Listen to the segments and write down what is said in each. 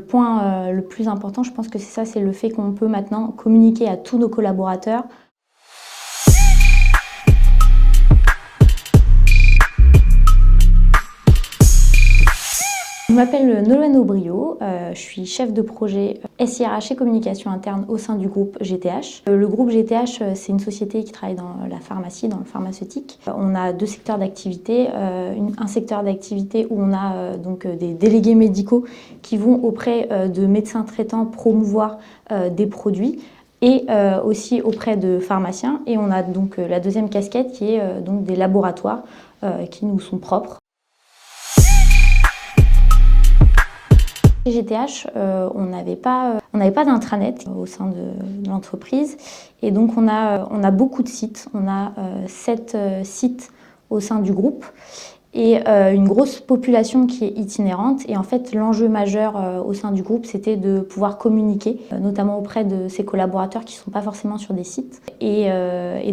point le plus important, je pense que c'est ça, c'est le fait qu'on peut maintenant communiquer à tous nos collaborateurs. Je m'appelle Nolwenn Aubrio, je suis chef de projet SIRH et communication interne au sein du groupe GTH. Le groupe GTH, c'est une société qui travaille dans la pharmacie, dans le pharmaceutique. On a deux secteurs d'activité, un secteur d'activité où on a donc des délégués médicaux qui vont auprès de médecins traitants promouvoir des produits et aussi auprès de pharmaciens. Et on a donc la deuxième casquette qui est donc des laboratoires qui nous sont propres. Chez GTH, on n'avait pas d'intranet au sein de l'entreprise et donc on a beaucoup de sites. On a 7 sites au sein du groupe et une grosse population qui est itinérante. Et en fait, l'enjeu majeur au sein du groupe, c'était de pouvoir communiquer, notamment auprès de ses collaborateurs qui ne sont pas forcément sur des sites. Et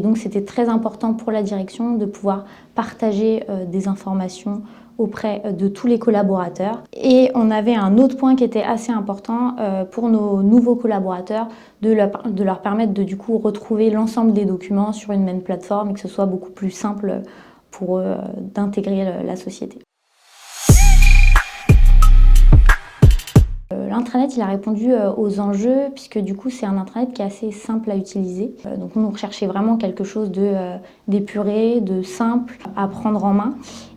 donc, c'était très important pour la direction de pouvoir partager des informations auprès de tous les collaborateurs. Et on avait un autre point qui était assez important pour nos nouveaux collaborateurs, de leur permettre de du coup retrouver l'ensemble des documents sur une même plateforme et que ce soit beaucoup plus simple pour eux d'intégrer la société. L'intranet, il a répondu aux enjeux puisque du coup c'est un intranet qui est assez simple à utiliser. Donc on recherchait vraiment quelque chose d'épuré, de simple à prendre en main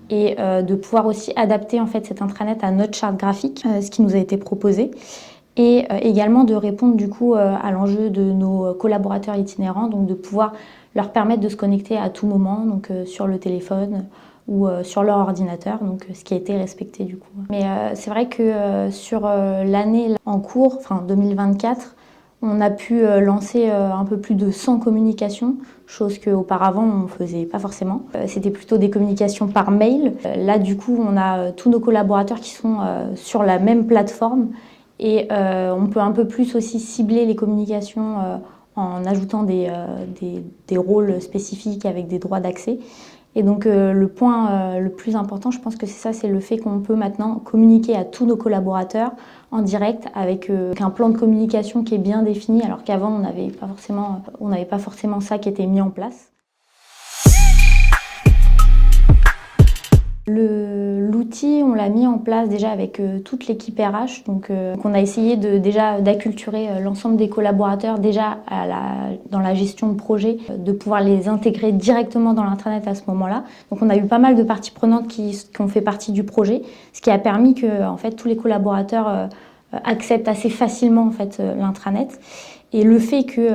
et de pouvoir aussi adapter en fait cet intranet à notre charte graphique, ce qui nous a été proposé. Et également de répondre du coup à l'enjeu de nos collaborateurs itinérants, donc de pouvoir leur permettre de se connecter à tout moment, donc sur le téléphone ou sur leur ordinateur, donc ce qui a été respecté du coup. Mais c'est vrai que sur l'année en cours, enfin 2024, on a pu lancer un peu plus de 100 communications, chose qu'auparavant on ne faisait pas forcément. C'était plutôt des communications par mail. Là du coup on a tous nos collaborateurs qui sont sur la même plateforme et on peut un peu plus aussi cibler les communications en ajoutant des rôles spécifiques avec des droits d'accès. Et donc le point le plus important, je pense que c'est ça, c'est le fait qu'on peut maintenant communiquer à tous nos collaborateurs en direct avec un plan de communication qui est bien défini, alors qu'avant on n'avait pas forcément ça qui était mis en place. L'outil, on l'a mis en place déjà avec toute l'équipe RH, donc on a essayé déjà d'acculturer l'ensemble des collaborateurs déjà dans la gestion de projet, de pouvoir les intégrer directement dans l'intranet à ce moment-là. Donc on a eu pas mal de parties prenantes qui ont fait partie du projet, ce qui a permis que en fait, tous les collaborateurs acceptent assez facilement en fait, l'intranet. Et le fait que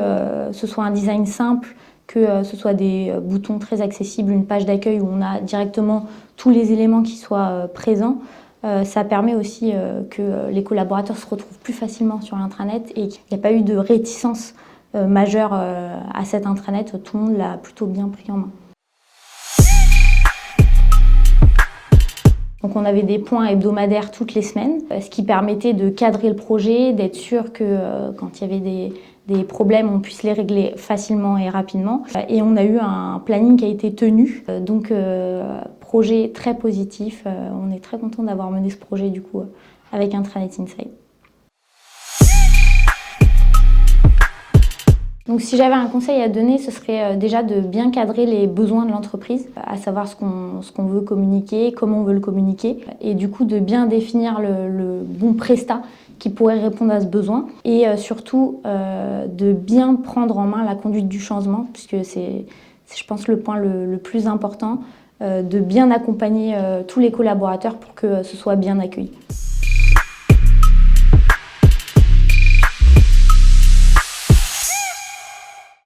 ce soit un design simple, que ce soit des boutons très accessibles, une page d'accueil où on a directement tous les éléments qui soient présents, ça permet aussi que les collaborateurs se retrouvent plus facilement sur l'intranet et qu'il n'y a pas eu de réticence majeure à cet intranet, tout le monde l'a plutôt bien pris en main. Donc on avait des points hebdomadaires toutes les semaines, ce qui permettait de cadrer le projet, d'être sûr que quand il y avait des problèmes, on puisse les régler facilement et rapidement. Et on a eu un planning qui a été tenu, donc projet très positif. On est très content d'avoir mené ce projet du coup avec Intranet Inside. Donc si j'avais un conseil à donner, ce serait déjà de bien cadrer les besoins de l'entreprise, à savoir ce qu'on veut communiquer, comment on veut le communiquer, et du coup de bien définir le bon prestat qui pourrait répondre à ce besoin, et surtout de bien prendre en main la conduite du changement, puisque c'est je pense le point le plus important, de bien accompagner tous les collaborateurs pour que ce soit bien accueilli.